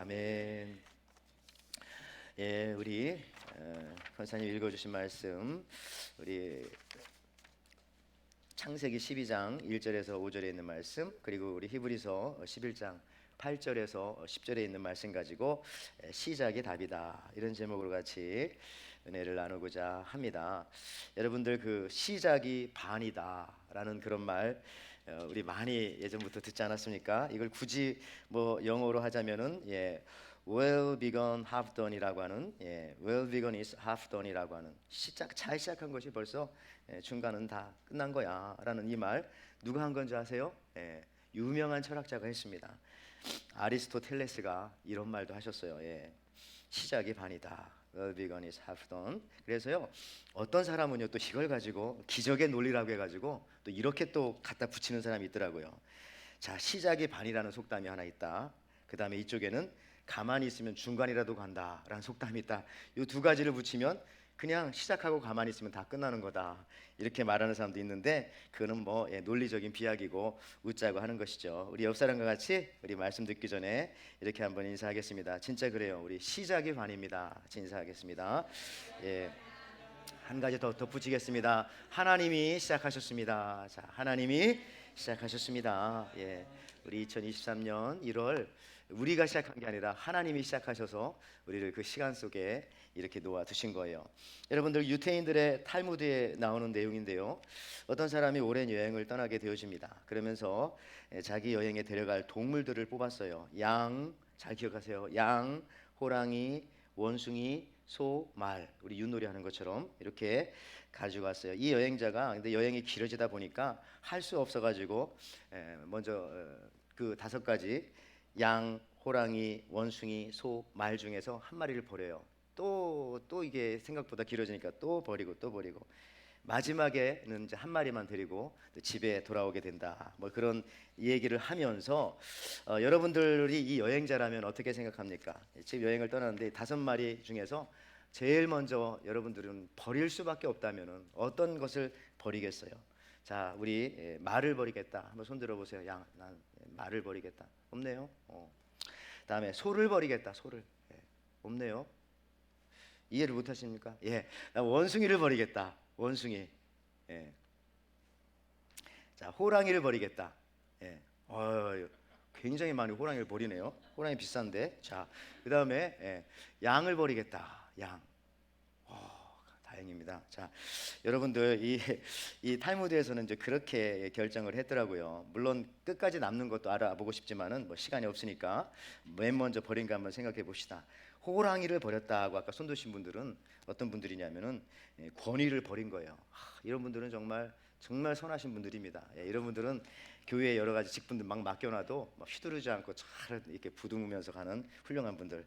아멘. 예, 우리 권사님 읽어주신 말씀, 우리 창세기 12장 1절에서 5절에 있는 말씀, 그리고 우리 히브리서 11장 8절에서 10절에 있는 말씀 가지고 시작이 답이다, 이런 제목으로 같이 은혜를 나누고자 합니다. 여러분들, 그 시작이 반이다라는 그런 말 우리 많이 예전부터 듣지 않았습니까? 이걸 굳이 뭐 영어로 하자면은 well begun half done이라고 하는, well begun is half done이라고 하는, 잘 시작한 것이 벌써 중간은 다 끝난 거야라는 이 말 누가 한 건지 아세요? 유명한 철학자가 했습니다. 아리스토텔레스가 이런 말도 하셨어요. 시작이 반이다. well begun is half done. 그래서요, 어떤 사람은요 또 이걸 가지고 기적의 논리라고 해가지고 또 이렇게 또 갖다 붙이는 사람이 있더라고요. 자, 시작이 반이라는 속담이 하나 있다. 그 다음에 이쪽에는 가만히 있으면 중간이라도 간다라는 속담이 있다. 이 두 가지를 붙이면 그냥 시작하고 가만히 있으면 다 끝나는 거다, 이렇게 말하는 사람도 있는데, 그거는 뭐 논리적인 비약이고 웃자고 하는 것이죠. 우리 옆 사람과 같이 우리 말씀 듣기 전에 이렇게 한번 인사하겠습니다. 진짜 그래요. 우리 시작이 반입니다. 인사하겠습니다. 한 가지 더 덧붙이겠습니다. 하나님이 시작하셨습니다. 자, 하나님이 시작하셨습니다. 우리 2023년 1월 우리가 시작한 게 아니라 하나님이 시작하셔서 우리를 그 시간 속에 이렇게 놓아 두신 거예요. 여러분들, 유태인들의 탈무드에 나오는 내용인데요, 어떤 사람이 오랜 여행을 떠나게 되어집니다. 그러면서 자기 여행에 데려갈 동물들을 뽑았어요. 양, 잘 기억하세요. 양, 호랑이, 원숭이, 소, 말, 우리 윷놀이 하는 것처럼 이렇게 가져갔어요. 이 여행자가 근데 여행이 길어지다 보니까 할 수 없어가지고 먼저 그 5가지 양, 호랑이, 원숭이, 소, 말 중에서 한 마리를 버려요. 또 이게 생각보다 길어지니까 또 버리고 또 버리고, 마지막에는 이제 한 마리만 데리고 집에 돌아오게 된다, 뭐 그런 얘기를 하면서 여러분들이 이 여행자라면 어떻게 생각합니까? 집 여행을 떠나는데 5마리 중에서 제일 먼저 여러분들은 버릴 수밖에 없다면은 어떤 것을 버리겠어요? 자, 우리 말을 버리겠다. 한번 손 들어보세요. 난 말을 버리겠다. 없네요. 다음에 소를 버리겠다. 소를. 없네요. 이해를 못 하십니까? 나 원숭이를 버리겠다. 원숭이. 자, 호랑이를 버리겠다. 굉장히 많이 호랑이를 버리네요. 호랑이 비싼데. 자, 그 다음에 양을 버리겠다. 양. 다행입니다. 자, 여러분들, 이 탈무드에서는 이제 그렇게 결정을 했더라고요. 물론 끝까지 남는 것도 알아보고 싶지만은 뭐 시간이 없으니까 맨 먼저 버린 거 한번 생각해 봅시다. 호랑이를 버렸다고 아까 손 드신 분들은 어떤 분들이냐면은 권위를 버린 거예요. 이런 분들은 정말 선하신 분들입니다. 이런 분들은 교회에 여러 가지 직분들 막 맡겨놔도 막 휘두르지 않고 잘 이렇게 부둥으면서 가는 훌륭한 분들.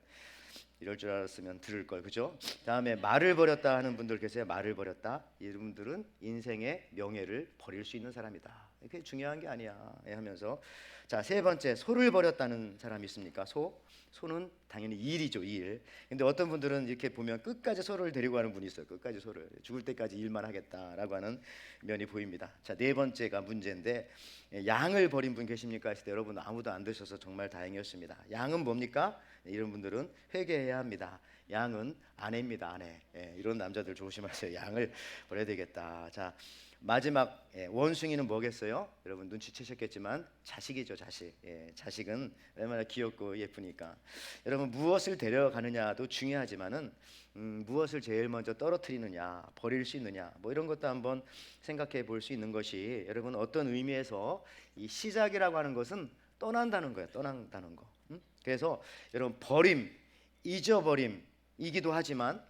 이럴 줄 알았으면 들을 걸, 그죠? 다음에 말을 버렸다 하는 분들 계세요. 말을 버렸다. 이런 분들은 인생의 명예를 버릴 수 있는 사람이다. 그게 중요한 게 아니야 하면서, 자, 3번째, 소를 버렸다는 사람이 있습니까? 소는 당연히 일이죠, 일. 근데 어떤 분들은 이렇게 보면 끝까지 소를 데리고 가는 분이 있어요. 끝까지 소를, 죽을 때까지 일만 하겠다라고 하는 면이 보입니다. 자, 4번째가 문제인데, 양을 버린 분 계십니까 했을 때 여러분 아무도 안 드셔서 정말 다행이었습니다. 양은 뭡니까? 이런 분들은 회개해야 합니다. 양은 아내입니다. 아내. 이런 남자들 조심하세요. 양을 버려야 되겠다. 자, 마지막 원숭이는 뭐겠어요? 여러분 눈치채셨겠지만 자식이죠. 자식. 자식은 얼마나 귀엽고 예쁘니까. 여러분, 무엇을 데려가느냐도 중요하지만은 무엇을 제일 먼저 떨어뜨리느냐, 버릴 수 있느냐, 뭐 이런 것도 한번 생각해 볼 수 있는 것이, 여러분 어떤 의미에서 이 시작이라고 하는 것은 떠난다는 거예요. 떠난다는 거. 그래서 여러분, 버림, 잊어버림이기도 하지만,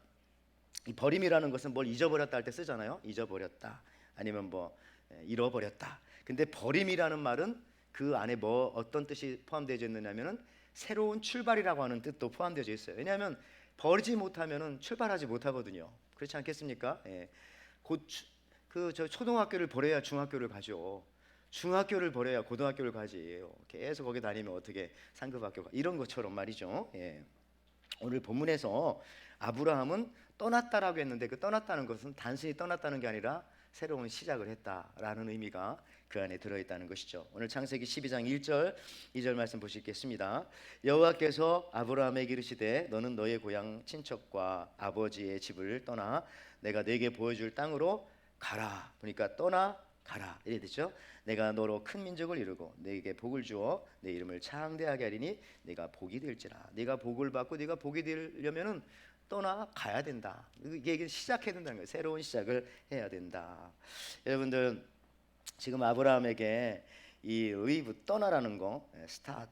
이 버림이라는 것은 뭘 잊어버렸다 할 때 쓰잖아요. 잊어버렸다, 아니면 뭐 잃어버렸다. 근데 버림이라는 말은 그 안에 뭐 어떤 뜻이 포함되어 있느냐면은 새로운 출발이라고 하는 뜻도 포함되어 있어요. 왜냐하면 버리지 못하면은 출발하지 못하거든요. 그렇지 않겠습니까? 저 초등학교를 버려야 중학교를 가죠. 중학교를 버려야 고등학교를 가지. 계속 거기 다니면 어떻게 상급학교 가? 이런 것처럼 말이죠. 오늘 본문에서 아브라함은 떠났다라고 했는데, 그 떠났다는 것은 단순히 떠났다는 게 아니라 새로운 시작을 했다라는 의미가 그 안에 들어있다는 것이죠. 오늘 창세기 12장 1절 2절 말씀 보시겠습니다. 여호와께서 아브라함에게 이르시되 너는 너의 고향 친척과 아버지의 집을 떠나 내가 네게 보여줄 땅으로 가라. 보니까 떠나 가라 이래 되죠. 내가 너로 큰 민족을 이루고 네게 복을 주어 내 이름을 창대하게 하리니 네가 복이 될지라. 네가 복을 받고 네가 복이 되려면은 떠나 가야 된다. 이게 시작해야 된다는 거예요. 새로운 시작을 해야 된다. 여러분들 지금 아브라함에게 이 의부 떠나라는 거, 스타트,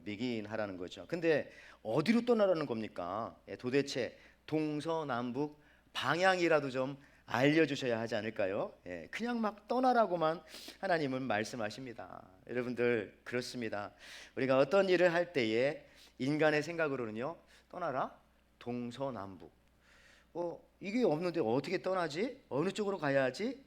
비긴 하라는 거죠. 근데 어디로 떠나라는 겁니까? 도대체 동서남북 방향이라도 좀 알려주셔야 하지 않을까요? 그냥 막 떠나라고만 하나님은 말씀하십니다. 여러분들 그렇습니다. 우리가 어떤 일을 할 때에 인간의 생각으로는요, 떠나라, 동서남북. 이게 없는데 어떻게 떠나지? 어느 쪽으로 가야 하지?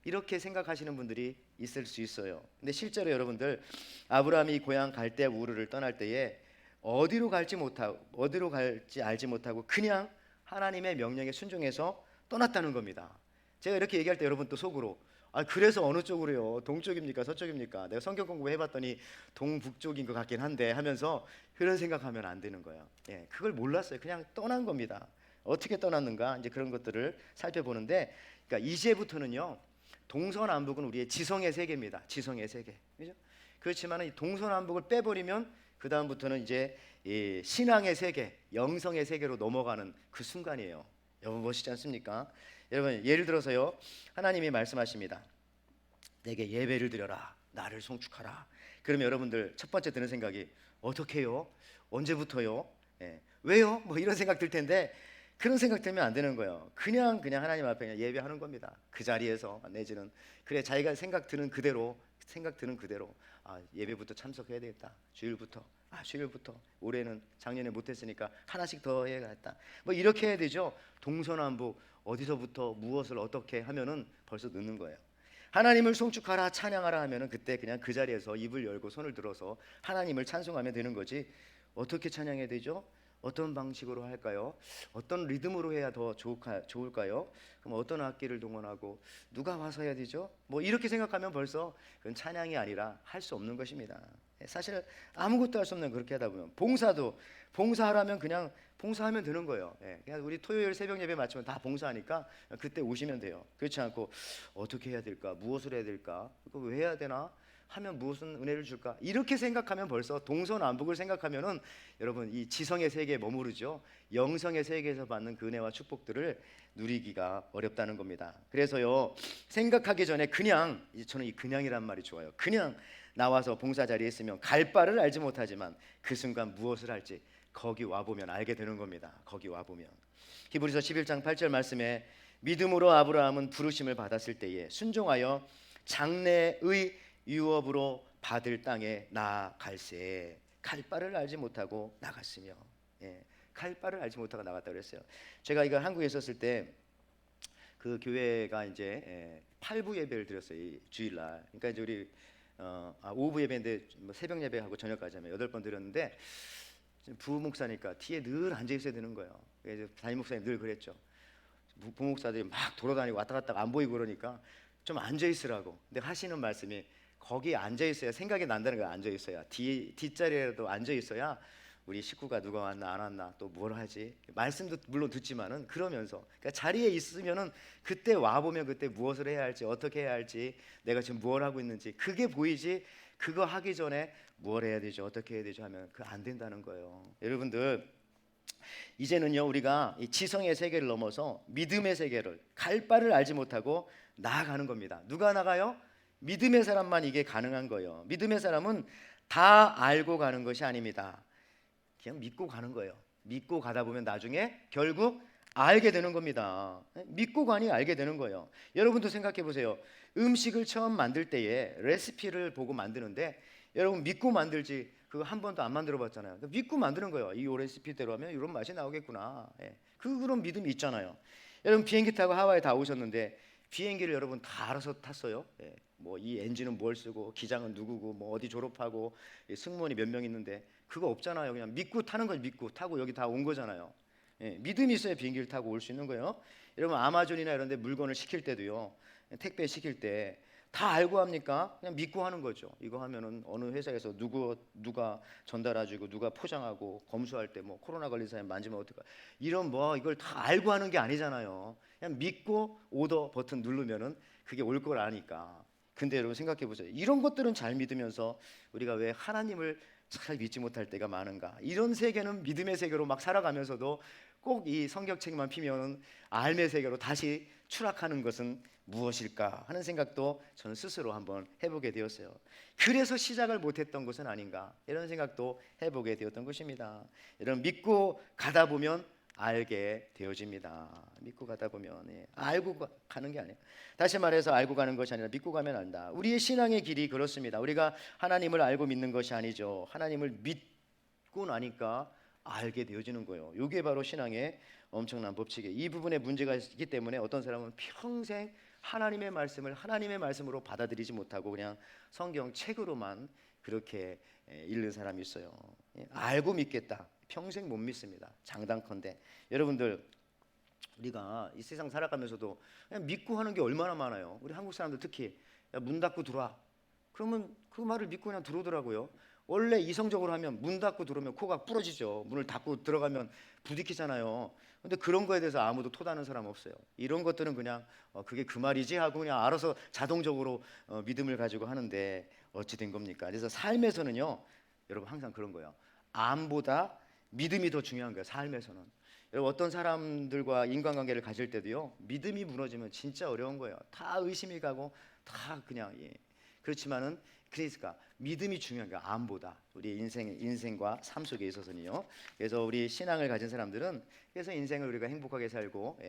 이렇게 생각하시는 분들이 있을 수 있어요. 근데 실제로 여러분들 아브라함이 고향 갈대 우르를 떠날 때에 어디로 갈지 알지 못하고 그냥 하나님의 명령에 순종해서 떠났다는 겁니다. 제가 이렇게 얘기할 때 여러분 또 속으로 그래서 어느 쪽으로요? 동쪽입니까? 서쪽입니까? 내가 성경 공부해봤더니 동북쪽인 것 같긴 한데 하면서 그런 생각하면 안 되는 거예요. 그걸 몰랐어요. 그냥 떠난 겁니다. 어떻게 떠났는가 이제 그런 것들을 살펴보는데, 그러니까 이제부터는요 동서남북은 우리의 지성의 세계입니다. 지성의 세계, 그죠? 그렇지만 이 동서남북을 빼버리면 그 다음부터는 이제 이 신앙의 세계, 영성의 세계로 넘어가는 그 순간이에요. 여러분 멋있지 않습니까? 여러분 예를 들어서요 하나님이 말씀하십니다. 내게 예배를 드려라, 나를 송축하라. 그러면 여러분들 첫 번째 드는 생각이 어떻게 해요? 언제부터요? 왜요? 뭐 이런 생각 들 텐데 그런 생각 들면 안 되는 거예요. 그냥 하나님 앞에 그냥 예배하는 겁니다. 그 자리에서 내지는 그래 자기가 생각 드는 그대로 예배부터 참석해야 되겠다. 주일부터 올해는 작년에 못했으니까 하나씩 더 해야겠다. 뭐 이렇게 해야 되죠. 동서남북 어디서부터 무엇을 어떻게 하면은 벌써 늦는 거예요. 하나님을 송축하라 찬양하라 하면은 그때 그냥 그 자리에서 입을 열고 손을 들어서 하나님을 찬송하면 되는 거지. 어떻게 찬양해야 되죠? 어떤 방식으로 할까요? 어떤 리듬으로 해야 더 좋을까요? 그럼 어떤 악기를 동원하고 누가 와서 해야 되죠? 뭐 이렇게 생각하면 벌써 그건 찬양이 아니라 할 수 없는 것입니다. 사실 아무것도 할 수 없는 그렇게 하다 보면 봉사하라면 그냥 봉사하면 되는 거예요. 그냥 우리 토요일 새벽 예배 마치면 다 봉사하니까 그때 오시면 돼요. 그렇지 않고 어떻게 해야 될까? 무엇을 해야 될까? 그거 왜 해야 되나? 하면 무슨 은혜를 줄까? 이렇게 생각하면 벌써 동서남북을 생각하면은 여러분 이 지성의 세계에 머무르죠. 영성의 세계에서 받는 그 은혜와 축복들을 누리기가 어렵다는 겁니다. 그래서요 생각하기 전에 그냥 저는 이 그냥이란 말이 좋아요. 그냥 나와서 봉사 자리에 있으면 갈 바를 알지 못하지만 그 순간 무엇을 할지 거기 와 보면 알게 되는 겁니다. 거기 와 보면 히브리서 11장 8절 말씀에 믿음으로 아브라함은 부르심을 받았을 때에 순종하여 장래의 유업으로 받을 땅에 나아갈새 갈 바를 알지 못하고 나갔으며, 갈 바를 알지 못하고 나갔다 그랬어요. 제가 이거 한국에 있었을 때 그 교회가 이제 8부 예배를 드렸어요. 이 주일날. 그러니까 이제 우리 오후 예배인데 뭐 새벽 예배하고 저녁까지 하면 8번 드렸는데 부목사니까 뒤에 늘 앉아 있어야 되는 거예요. 그래서 담임 목사님 늘 그랬죠. 부목사들이 막 돌아다니고 왔다 갔다 안 보이고 그러니까 좀 앉아 있으라고. 근데 하시는 말씀이 거기 앉아 있어야 생각이 난다는 거야. 앉아 있어야 뒷자리에라도 앉아 있어야 우리 식구가 누가 왔나 안 왔나 또 뭘 하지 말씀도 물론 듣지만은 그러면서 그러니까 자리에 있으면은 그때 와 보면 그때 무엇을 해야 할지 어떻게 해야 할지 내가 지금 무엇을 하고 있는지 그게 보이지. 그거 하기 전에 무엇 해야 되죠 어떻게 해야 되죠 하면 그 안 된다는 거예요. 여러분들 이제는요 우리가 이 지성의 세계를 넘어서 믿음의 세계를 갈 바를 알지 못하고 나아가는 겁니다. 누가 나가요? 믿음의 사람만 이게 가능한 거예요. 믿음의 사람은 다 알고 가는 것이 아닙니다. 그냥 믿고 가는 거예요. 믿고 가다 보면 나중에 결국 알게 되는 겁니다. 믿고 가니 알게 되는 거예요. 여러분도 생각해 보세요. 음식을 처음 만들 때에 레시피를 보고 만드는데 여러분 믿고 만들지 그거 한 번도 안 만들어 봤잖아요. 믿고 만드는 거예요. 이 레시피대로 하면 이런 맛이 나오겠구나. 그런 믿음이 있잖아요. 여러분 비행기 타고 하와이 다 오셨는데 비행기를 여러분 다 알아서 탔어요. 뭐 이 엔진은 뭘 쓰고 기장은 누구고 뭐 어디 졸업하고 승무원이 몇 명 있는데 그거 없잖아요. 그냥 믿고 타는 걸 믿고 타고 여기 다 온 거잖아요. 믿음이 있어야 비행기를 타고 올 수 있는 거예요. 여러분 아마존이나 이런 데 물건을 시킬 때도요 택배 시킬 때 다 알고 합니까? 그냥 믿고 하는 거죠. 이거 하면은 어느 회사에서 누가 전달해주고 누가 포장하고 검수할 때 뭐 코로나 걸린 사람 만지면 어떨까? 이런 뭐 이걸 다 알고 하는 게 아니잖아요. 그냥 믿고 오더 버튼 누르면은 그게 올 걸 아니까. 근데 여러분 생각해 보세요. 이런 것들은 잘 믿으면서 우리가 왜 하나님을 잘 믿지 못할 때가 많은가? 이런 세계는 믿음의 세계로 막 살아가면서도 꼭 이 성경책만 피면은 알의 세계로 다시 추락하는 것은 무엇일까 하는 생각도 저는 스스로 한번 해보게 되었어요. 그래서 시작을 못했던 것은 아닌가 이런 생각도 해보게 되었던 것입니다. 여러분 믿고 가다 보면 알게 되어집니다. 믿고 가다 보면 알고 가는 게 아니에요. 다시 말해서 알고 가는 것이 아니라 믿고 가면 안다. 우리의 신앙의 길이 그렇습니다. 우리가 하나님을 알고 믿는 것이 아니죠. 하나님을 믿고 나니까 알게 되어지는 거예요. 이게 바로 신앙의 엄청난 법칙이에요. 이 부분에 문제가 있기 때문에 어떤 사람은 평생 하나님의 말씀을 하나님의 말씀으로 받아들이지 못하고 그냥 성경 책으로만 그렇게 읽는 사람이 있어요. 알고 믿겠다. 평생 못 믿습니다. 장단컨대 여러분들 우리가 이 세상 살아가면서도 그냥 믿고 하는 게 얼마나 많아요. 우리 한국 사람들 특히 야, 문 닫고 들어와. 그러면 그 말을 믿고 그냥 들어오더라고요. 원래 이성적으로 하면 문 닫고 들어오면 코가 부러지죠. 문을 닫고 들어가면 부딪히잖아요. 근데 그런 거에 대해서 아무도 토다는 사람 없어요. 이런 것들은 그냥 그게 그 말이지 하고 그냥 알아서 자동적으로 믿음을 가지고 하는데 어찌 된 겁니까? 그래서 삶에서는요, 여러분 항상 그런 거예요. 암보다 믿음이 더 중요한 거예요. 삶에서는. 여러분 어떤 사람들과 인간관계를 가질 때도요, 믿음이 무너지면 진짜 어려운 거예요. 다 의심이 가고 다 그냥 그렇지만은 그러니까 믿음이 중요한 거예요. 암보다 우리 인생과 삶 속에 있어서는요. 그래서 우리 신앙을 가진 사람들은 그래서 인생을 우리가 행복하게 살고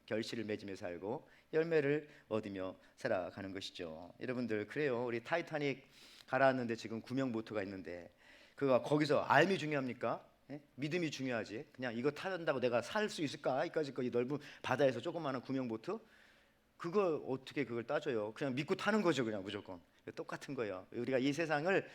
결실을 맺으며 살고 열매를 얻으며 살아가는 것이죠. 여러분들 그래요. 우리 타이타닉 가라앉는데 지금 구명보트가 있는데 그가 거기서 알미 중요합니까? 믿음이 중요하지. 그냥 이거 타는다고 내가 살 수 있을까? 이까지 이 넓은 바다에서 조그마한 구명보트 그거 어떻게 그걸 따져요? 그냥 믿고 타는 거죠, 그냥 무조건. 똑같은 거예요. 우리가 이 세상을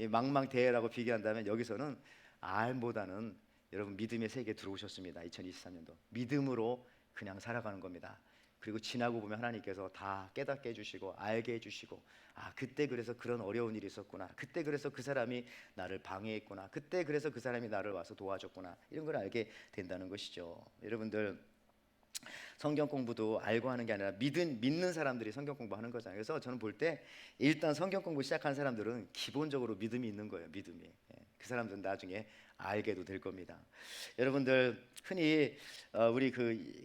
망망대해라고 비교한다면 여기서는 알보다는 여러분 믿음의 세계에 들어오셨습니다. 2023년도 믿음으로 그냥 살아가는 겁니다. 그리고 지나고 보면 하나님께서 다 깨닫게 해주시고 알게 해주시고 아 그때 그래서 그런 어려운 일이 있었구나. 그때 그래서 그 사람이 나를 방해했구나. 그때 그래서 그 사람이 나를 와서 도와줬구나. 이런 걸 알게 된다는 것이죠. 여러분들 성경 공부도 알고 하는 게 아니라 믿는 사람들이 성경 공부하는 거잖아요. 그래서 저는 볼 때 일단 성경 공부 시작한 사람들은 기본적으로 믿음이 있는 거예요. 믿음이. 그 사람들은 나중에 알게도 될 겁니다. 여러분들 흔히 우리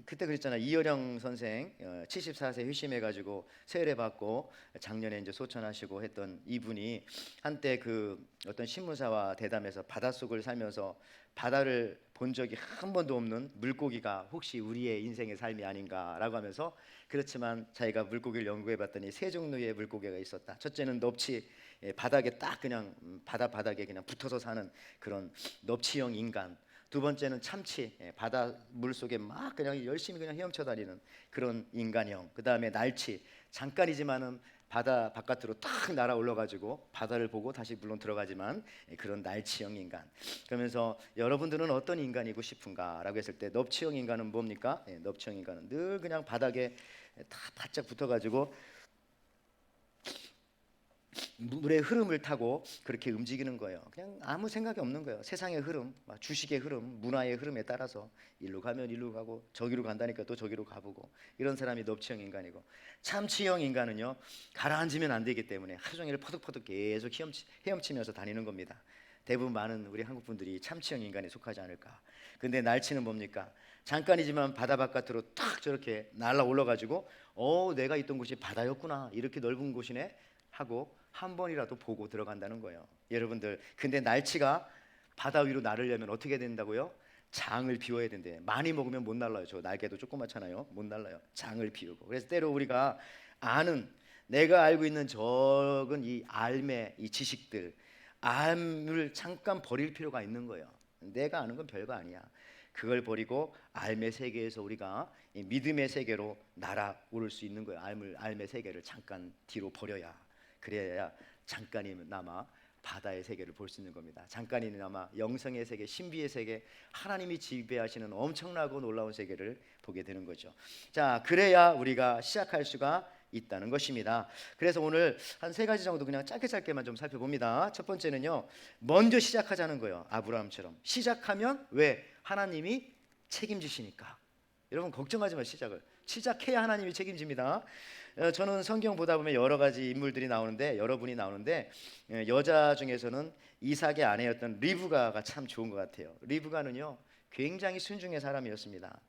그때 그랬잖아요. 이어령 선생 74세 회심해가지고 세례 받고 작년에 이제 소천하시고 했던 이분이 한때 그 어떤 신문사와 대담해서 바닷속을 살면서 바다를 본 적이 한 번도 없는 물고기가 혹시 우리의 인생의 삶이 아닌가라고 하면서 그렇지만 자기가 물고기를 연구해 봤더니 세 종류의 물고기가 있었다. 첫째는 넙치, 바닥에 딱 그냥 바다 바닥에 그냥 붙어서 사는 그런 넙치형 인간. 두 번째는 참치, 바다 물 속에 막 그냥 열심히 그냥 헤엄쳐 다니는 그런 인간형. 그 다음에 날치, 잠깐이지만은 바다 바깥으로 탁 날아올라 가지고 바다를 보고 다시 물론 들어가지만 그런 날치형 인간. 그러면서 여러분들은 어떤 인간이고 싶은가라고 했을 때 넙치형 인간은 뭡니까? 넙치형 인간은 늘 그냥 바닥에 다 바짝 붙어 가지고 물의 흐름을 타고 그렇게 움직이는 거예요. 그냥 아무 생각이 없는 거예요. 세상의 흐름, 주식의 흐름, 문화의 흐름에 따라서 일로 가면 일로 가고 저기로 간다니까 또 저기로 가보고 이런 사람이 넙치형 인간이고 참치형 인간은요 가라앉으면 안 되기 때문에 하루 종일 퍼득퍼득 계속 헤엄치면서 다니는 겁니다. 대부분 많은 우리 한국 분들이 참치형 인간에 속하지 않을까. 근데 날치는 뭡니까? 잠깐이지만 바다 바깥으로 탁 저렇게 날아 올라가지고 내가 있던 곳이 바다였구나 이렇게 넓은 곳이네 하고 한 번이라도 보고 들어간다는 거예요. 여러분들 근데 날치가 바다 위로 나르려면 어떻게 된다고요? 장을 비워야 된대. 많이 먹으면 못 날라요. 저 날개도 조그맣잖아요. 못 날라요. 장을 비우고. 그래서 때로 우리가 아는 내가 알고 있는 적은 이 알매 이 지식들 암을 잠깐 버릴 필요가 있는 거예요. 내가 아는 건 별거 아니야. 그걸 버리고 알매 세계에서 우리가 이 믿음의 세계로 날아오를 수 있는 거예요. 알매 세계를 잠깐 뒤로 버려야 그래야 잠깐이나마 바다의 세계를 볼 수 있는 겁니다. 잠깐이나마 영성의 세계, 신비의 세계, 하나님이 지배하시는 엄청나고 놀라운 세계를 보게 되는 거죠. 자, 그래야 우리가 시작할 수가 있다는 것입니다. 그래서 오늘 한 세 가지 정도 그냥 짧게만 좀 살펴봅니다. 첫 번째는요, 먼저 시작하자는 거예요. 아브라함처럼 시작하면 왜? 하나님이 책임지시니까. 여러분 걱정하지 마. 시작해야 하나님이 책임집니다. 저는 성경 보다 보면 여러 가지 인물들이 나오는데, 여러분이 나오는데, 여자 중에서는 이삭의 아내였던 리브가가 참 좋은 것 같아요. 리브가는요 굉장히 순종의 사람이었습니다.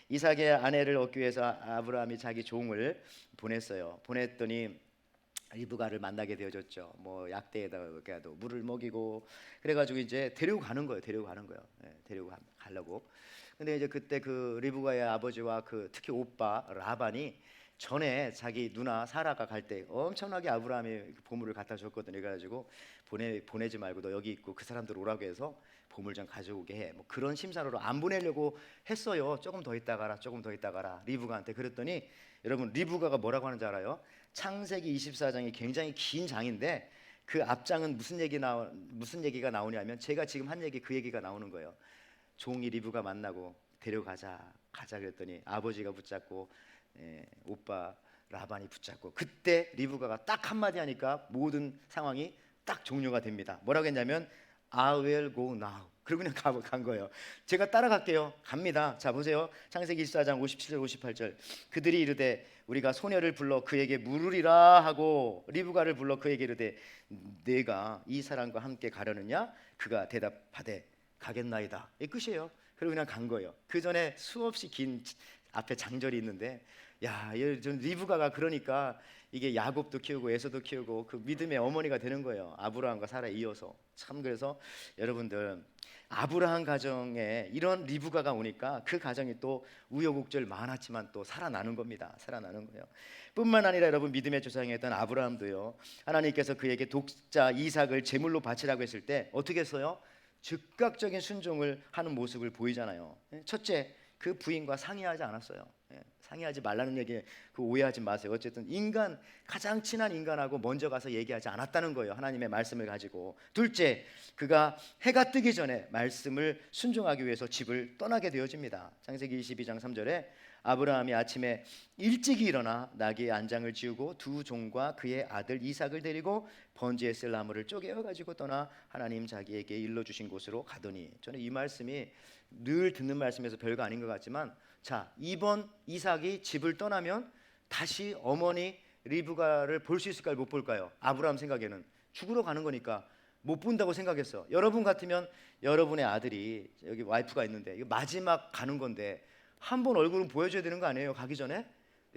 이삭의 아내를 얻기 위해서 아브라함이 자기 종을 보냈더니 리브가를 만나게 되어졌죠. 뭐 약대에다가도 물을 먹이고 그래가지고 이제 데리고 가는 거예요. 데리고 가려고. 근데 이제 그때 그 리브가의 아버지와 그 특히 오빠 라반이 전에 자기 누나 사라가 갈 때 엄청나게 아브라함이 보물을 갖다 줬거든요. 그래가지고 보내지 말고 너 여기 있고 그 사람들 오라고 해서 보물 좀 가져오게 해. 뭐 그런 심사로 안 보내려고 했어요. 조금 더 있다 가라 리브가한테. 그랬더니 여러분 리브가가 뭐라고 하는지 알아요? 창세기 24장이 굉장히 긴 장인데 그 앞장은 무슨 얘기가 나오냐면 제가 지금 한 얘기 그 얘기가 나오는 거예요. 종이 리브가 만나고 데려가자 그랬더니 아버지가 붙잡고 오빠 라반이 붙잡고 그때 리브가가 딱 한마디 하니까 모든 상황이 딱 종료가 됩니다. 뭐라고 했냐면 I will go now. 그리고 그냥 간 거예요. 제가 따라갈게요. 갑니다. 자 보세요. 창세기 24장 57절 58절. 그들이 이르되 우리가 소녀를 불러 그에게 물으리라 하고 리브가를 불러 그에게 이르되 내가 이 사람과 함께 가려느냐? 그가 대답하되 가겠나이다. 이 끝이에요. 그리고 그냥 간 거예요. 그 전에 수없이 긴 앞에 장절이 있는데 전 리브가가 그러니까 이게 야곱도 키우고 에서도 키우고 그 믿음의 어머니가 되는 거예요. 아브라함과 사라 이어서. 참 그래서 여러분들 아브라함 가정에 이런 리브가가 오니까 그 가정이 또 우여곡절 많았지만 또 살아나는 겁니다. 살아나는 거예요. 뿐만 아니라 여러분 믿음의 조상이었던 아브라함도요. 하나님께서 그에게 독자 이삭을 제물로 바치라고 했을 때 어떻게 했어요? 즉각적인 순종을 하는 모습을 보이잖아요. 첫째, 그 부인과 상의하지 않았어요. 상의하지 말라는 얘기 그 오해하지 마세요. 어쨌든 가장 친한 인간하고 먼저 가서 얘기하지 않았다는 거예요. 하나님의 말씀을 가지고. 둘째, 그가 해가 뜨기 전에 말씀을 순종하기 위해서 집을 떠나게 되어집니다. 창세기 22장 3절에 아브라함이 아침에 일찍이 일어나 나귀의 안장을 지우고 두 종과 그의 아들 이삭을 데리고 번제에 쓸 나무를 쪼개어 가지고 떠나 하나님 자기에게 일러주신 곳으로 가더니. 저는 이 말씀이 늘 듣는 말씀에서 별거 아닌 것 같지만, 자 이번 이삭이 집을 떠나면 다시 어머니 리브가를 볼 수 있을까요? 못 볼까요? 아브라함 생각에는 죽으러 가는 거니까 못 본다고 생각했어. 여러분 같으면 여러분의 아들이 여기 와이프가 있는데 이거 마지막 가는 건데 한 번 얼굴은 보여줘야 되는 거 아니에요? 가기 전에.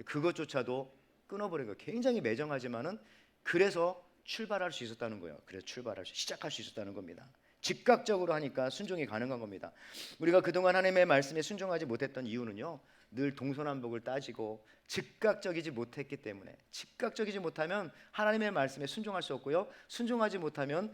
그것조차도 끊어버린 거예요. 굉장히 매정하지만은 그래서 출발할 수 있었다는 거예요. 그래서 시작할 수 있었다는 겁니다. 즉각적으로 하니까 순종이 가능한 겁니다. 우리가 그동안 하나님의 말씀에 순종하지 못했던 이유는요, 늘 동서남북을 따지고 즉각적이지 못했기 때문에. 즉각적이지 못하면 하나님의 말씀에 순종할 수 없고요, 순종하지 못하면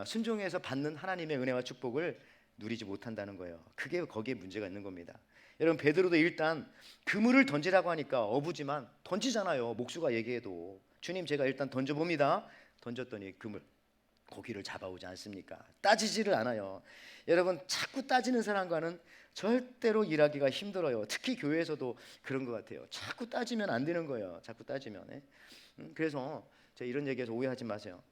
순종해서 받는 하나님의 은혜와 축복을 누리지 못한다는 거예요. 그게 거기에 문제가 있는 겁니다. 여러분 베드로도 일단 그물을 던지라고 하니까 어부지만 던지잖아요. 목수가 얘기해도. 주님 제가 일단 던져봅니다. 던졌더니 고기를 잡아오지 않습니까? 따지지를 않아요. 여러분 자꾸 따지는 사람과는 절대로 일하기가 힘들어요. 특히 교회에서도 그런 것 같아요. 자꾸 따지면 안 되는 거예요. 자꾸 따지면. 그래서 제가 이런 얘기해서 오해하지 마세요.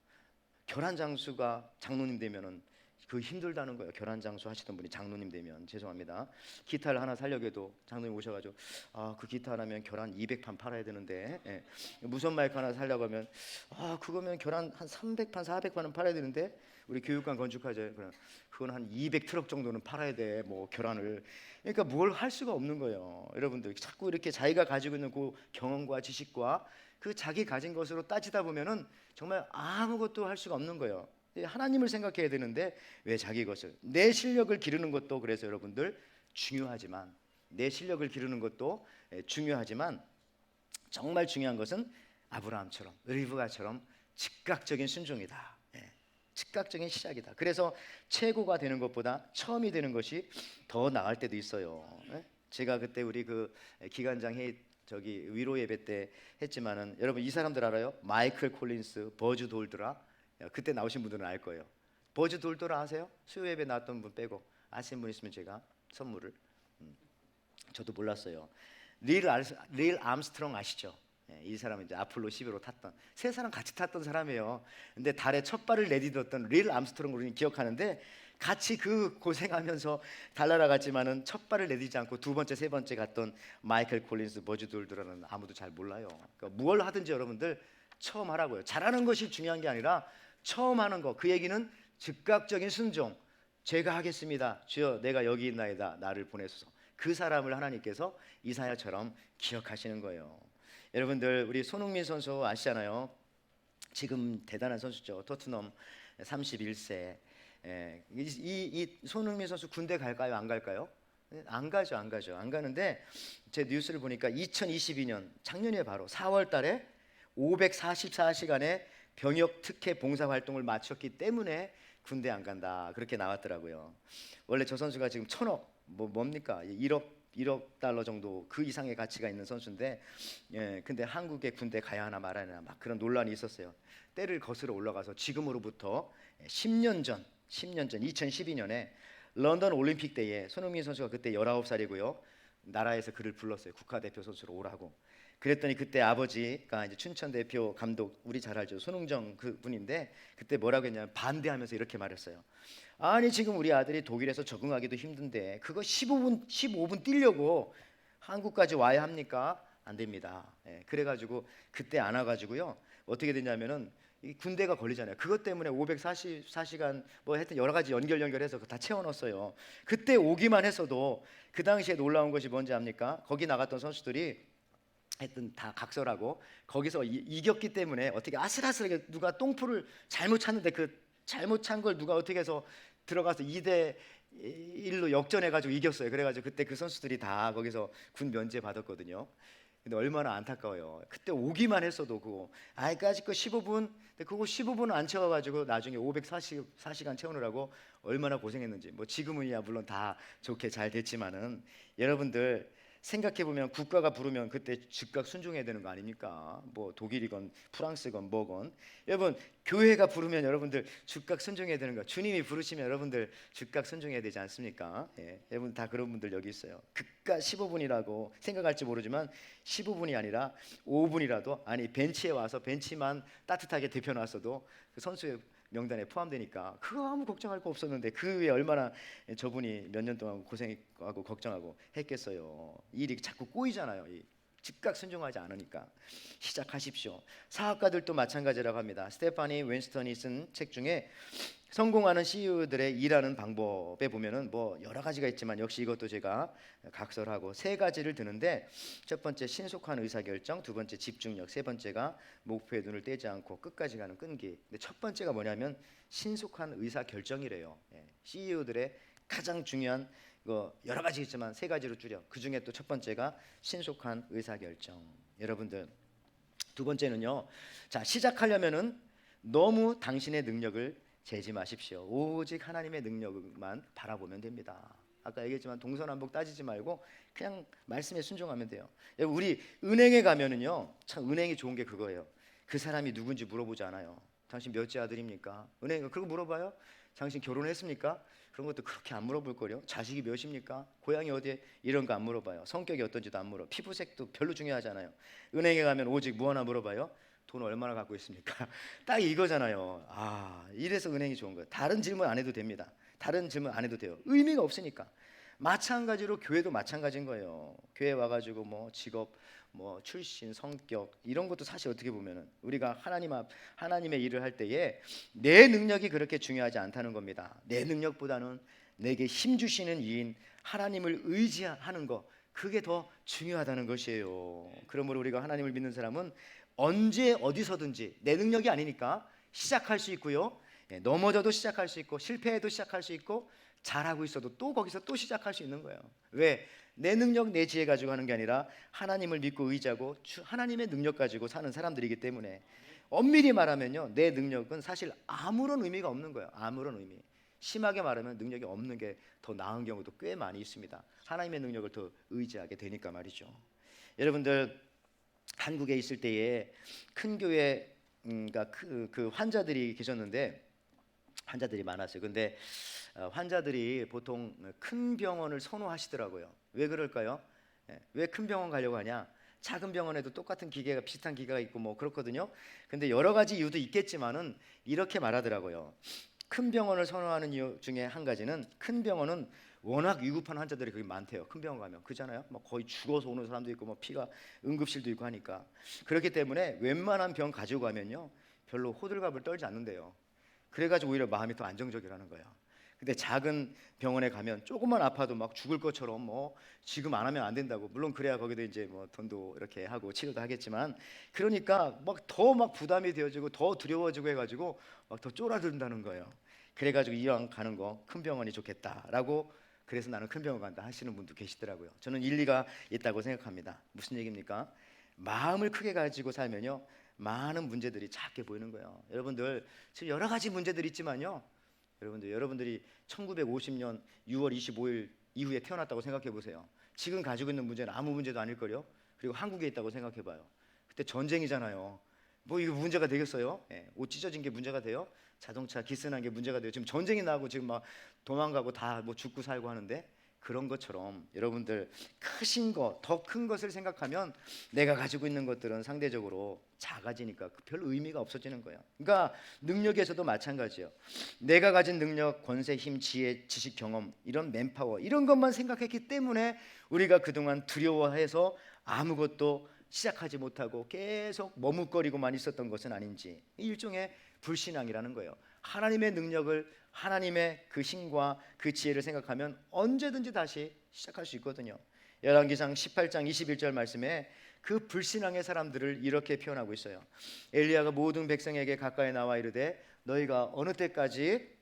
결혼 장수가 장로님 되면은 그 힘들다는 거예요. 결혼 장수 하시던 분이 장로님 되면. 죄송합니다. 기타를 하나 사려고 해도 장로님 오셔가지고 그 기타 하나면 결혼 200판 팔아야 되는데, 무선 마이크 하나 사려고 하면 그거면 결혼 한 300판 400판은 팔아야 되는데 우리 교육관 건축하죠. 그건 한 200트럭 정도는 팔아야 돼. 뭐 결혼을. 그러니까 뭘 할 수가 없는 거예요. 여러분들 자꾸 이렇게 자기가 가지고 있는 그 경험과 지식과 그 자기 가진 것으로 따지다 보면은 정말 아무것도 할 수가 없는 거예요. 하나님을 생각해야 되는데 왜 자기 것을. 내 실력을 기르는 것도 그래서 여러분들 중요하지만, 내 실력을 기르는 것도 중요하지만 정말 중요한 것은 아브라함처럼 리브가처럼 즉각적인 순종이다. 즉각적인 시작이다. 그래서 최고가 되는 것보다 처음이 되는 것이 더 나을 때도 있어요. 제가 그때 우리 그 기관장 회의 위로 예배 때 했지만은 여러분 이 사람들 알아요? 마이클 콜린스, 버즈 돌드라, 그때 나오신 분들은 알 거예요. 버즈 돌도라 아세요? 수요 예배 나왔던 분 빼고 아시는 분 있으면 제가 선물을. 저도 몰랐어요. 릴 암스트롱 아시죠? 이 사람은 이제 아폴로 11호 탔던, 세 사람 같이 탔던 사람이에요. 근데 달에 첫 발을 내딛었던 릴 암스트롱을 우리는 기억하는데, 같이 그 고생하면서 달 날아갔지만은 첫 발을 내딛지 않고 두 번째, 세 번째 갔던 마이클 콜린스, 버즈 돌드라는 아무도 잘 몰라요. 그러니까 뭘 하든지 여러분들 처음 하라고요. 잘하는 것이 중요한 게 아니라 처음 하는 거. 그 얘기는 즉각적인 순종. 제가 하겠습니다. 주여 내가 여기 있나이다. 나를 보내소서. 그 사람을 하나님께서 이사야처럼 기억하시는 거예요. 여러분들 우리 손흥민 선수 아시잖아요. 지금 대단한 선수죠. 토트넘 31세. 이 손흥민 선수 군대 갈까요? 안 갈까요? 안 가죠. 안 가는데 제 뉴스를 보니까 2022년 작년에 바로 4월 달에 544시간의 병역 특혜 봉사 활동을 마쳤기 때문에 군대 안 간다, 그렇게 나왔더라고요. 원래 저 선수가 지금 1,000억, 뭡니까 1억 달러 정도 그 이상의 가치가 있는 선수인데, 근데 한국에 군대 가야 하나 말아야 하나 막 그런 논란이 있었어요. 때를 거슬러 올라가서 지금으로부터 10년 전 2012년에 런던 올림픽 때에 손흥민 선수가 그때 19살이고요. 나라에서 그를 불렀어요. 국가대표 선수로 오라고. 그랬더니 그때 아버지가 이제 춘천 대표 감독, 우리 잘 알죠, 손흥정 그 분인데, 그때 뭐라고 했냐면 반대하면서 이렇게 말했어요. 아니 지금 우리 아들이 독일에서 적응하기도 힘든데 그거 15분 뛰려고 한국까지 와야 합니까? 안 됩니다. 그래가지고 그때 안 와가지고요. 어떻게 됐냐면은 이 군대가 걸리잖아요. 그것 때문에 544시간 뭐 하여튼 여러 가지 연결해서 다 채워넣었어요. 그때 오기만 했어도 그 당시에 놀라운 것이 뭔지 압니까? 거기 나갔던 선수들이 하여튼 다 각설하고 거기서 이겼기 때문에 어떻게 아슬아슬하게 누가 똥풀을 잘못 찼는데 그 잘못 찬 걸 누가 어떻게 해서 들어가서 2대1로 역전해가지고 이겼어요. 그래가지고 그때 그 선수들이 다 거기서 군 면제 받았거든요. 근데 얼마나 안타까워요. 그때 오기만 했어도 그거 아직까지 그 15분, 근데 그거 15분 안 채워가지고 나중에 544시간 채우느라고 얼마나 고생했는지. 뭐 지금은야 물론 다 좋게 잘 됐지만은 여러분들 생각해보면 국가가 부르면 그때 즉각 순종해야 되는 거 아닙니까? 뭐 독일이건 프랑스건 뭐건. 여러분 교회가 부르면 여러분들 즉각 순종해야 되는 거, 주님이 부르시면 여러분들 즉각 순종해야 되지 않습니까? 여러분 다 그런 분들 여기 있어요. 그깟 15분이라고 생각할지 모르지만 15분이 아니라 5분이라도, 아니 벤치에 와서 벤치만 따뜻하게 데펴놨어도 그 선수의 명단에 포함되니까 그거 아무 걱정할 거 없었는데 그 외에 얼마나 저분이 몇 년 동안 고생하고 걱정하고 했겠어요. 일이 자꾸 꼬이잖아요. 즉각 순종하지 않으니까. 시작하십시오. 사업가들도 마찬가지라고 합니다. 스테파니 윈스턴이 쓴 책 중에 성공하는 CEO들의 일하는 방법에 보면은 뭐 여러 가지가 있지만 역시 이것도 제가 각설하고 세 가지를 드는데, 첫 번째 신속한 의사결정, 두 번째 집중력, 세 번째가 목표에 눈을 떼지 않고 끝까지 가는 끈기. 근데 첫 번째가 뭐냐면 신속한 의사결정이래요. CEO들의 가장 중요한 거 여러 가지 있지만 세 가지로 줄여. 그 중에 또 첫 번째가 신속한 의사결정. 여러분들 두 번째는요. 자, 시작하려면은 너무 당신의 능력을 재지 마십시오. 오직 하나님의 능력만 바라보면 됩니다. 아까 얘기했지만 동서남북 따지지 말고 그냥 말씀에 순종하면 돼요. 우리 은행에 가면은요, 참 은행이 좋은 게 그거예요. 그 사람이 누군지 물어보지 않아요. 당신 몇째 아들입니까? 은행에 그거 물어봐요. 당신 결혼했습니까? 그런 것도 그렇게 안 물어볼 거요. 자식이 몇입니까? 고향이 어디에? 이런 거 안 물어봐요. 성격이 어떤지도 안 물어. 피부색도 별로 중요하잖아요. 은행에 가면 오직 뭐 하나 물어봐요? 돈 얼마나 갖고 있습니까? 딱 이거잖아요. 이래서 은행이 좋은 거예요. 다른 질문 안 해도 됩니다. 다른 질문 안 해도 돼요. 의미가 없으니까. 마찬가지로 교회도 마찬가지인 거예요. 교회 와가지고 뭐 직업, 뭐 출신, 성격 이런 것도 사실 어떻게 보면은 우리가 하나님의 일을 할 때에 내 능력이 그렇게 중요하지 않다는 겁니다. 내 능력보다는 내게 힘 주시는 이인 하나님을 의지하는 거, 그게 더 중요하다는 것이에요. 그러므로 우리가 하나님을 믿는 사람은 언제 어디서든지 내 능력이 아니니까 시작할 수 있고요. 넘어져도 시작할 수 있고 실패해도 시작할 수 있고 잘하고 있어도 또 거기서 또 시작할 수 있는 거예요. 왜? 내 능력 내 지혜 가지고 하는 게 아니라 하나님을 믿고 의지하고 하나님의 능력 가지고 사는 사람들이기 때문에 엄밀히 말하면요, 내 능력은 사실 아무런 의미가 없는 거예요. 아무런 의미. 심하게 말하면 능력이 없는 게 더 나은 경우도 꽤 많이 있습니다. 하나님의 능력을 더 의지하게 되니까 말이죠. 여러분들 한국에 있을 때에 큰 교회 그러니까 그 환자들이 계셨는데 환자들이 많았어요. 근데 환자들이 보통 큰 병원을 선호하시더라고요. 왜 그럴까요? 왜 큰 병원 가려고 하냐? 작은 병원에도 똑같은 기계가 비슷한 기계가 있고 뭐 그렇거든요. 근데 여러 가지 이유도 있겠지만은 이렇게 말하더라고요. 큰 병원을 선호하는 이유 중에 한 가지는 큰 병원은 워낙 위급한 환자들이 거기 많대요. 큰 병원 가면 그잖아요. 뭐 거의 죽어서 오는 사람도 있고 뭐 피가 응급실도 있고 하니까 그렇기 때문에 웬만한 병 가지고 가면요 별로 호들갑을 떨지 않는데요. 그래가지고 오히려 마음이 더 안정적이라는 거예요. 근데 작은 병원에 가면 조금만 아파도 막 죽을 것처럼 뭐 지금 안 하면 안 된다고, 물론 그래야 거기도 이제 뭐 돈도 이렇게 하고 치료도 하겠지만 그러니까 막 더 막 부담이 되어지고 더 두려워지고 해가지고 막 더 쫄아든다는 거예요. 그래가지고 이왕 가는 거 큰 병원이 좋겠다라고, 그래서 나는 큰 병원 간다 하시는 분도 계시더라고요. 저는 일리가 있다고 생각합니다. 무슨 얘기입니까? 마음을 크게 가지고 살면요 많은 문제들이 작게 보이는 거예요. 여러분들 지금 여러 가지 문제들이 있지만요, 여러분들이 1950년 6월 25일 이후에 태어났다고 생각해 보세요. 지금 가지고 있는 문제는 아무 문제도 아닐 거요. 그리고 한국에 있다고 생각해 봐요. 그때 전쟁이잖아요. 뭐 이거 문제가 되겠어요? 옷 찢어진 게 문제가 돼요? 자동차 기스난 게 문제가 돼요? 지금 전쟁이 나고 지금 막 도망가고 다 뭐 죽고 살고 하는데, 그런 것처럼 여러분들 크신 것, 더 큰 것을 생각하면 내가 가지고 있는 것들은 상대적으로 작아지니까 별 의미가 없어지는 거예요. 그러니까 능력에서도 마찬가지예요. 내가 가진 능력, 권세, 힘, 지혜, 지식, 경험, 이런 맨파워, 이런 것만 생각했기 때문에 우리가 그동안 두려워해서 아무것도 시작하지 못하고 계속 머뭇거리고만 있었던 것은 아닌지, 일종의 불신앙이라는 거예요. 하나님의 능력을, 하나님의 그 힘과 그 지혜를 생각하면 언제든지 다시 시작할 수 있거든요. 열왕기상 18장 21절 말씀에 그 불신앙의 사람들을 이렇게 표현하고 있어요. 엘리야가 모든 백성에게 가까이 나와 이르되 너희가 어느 때까지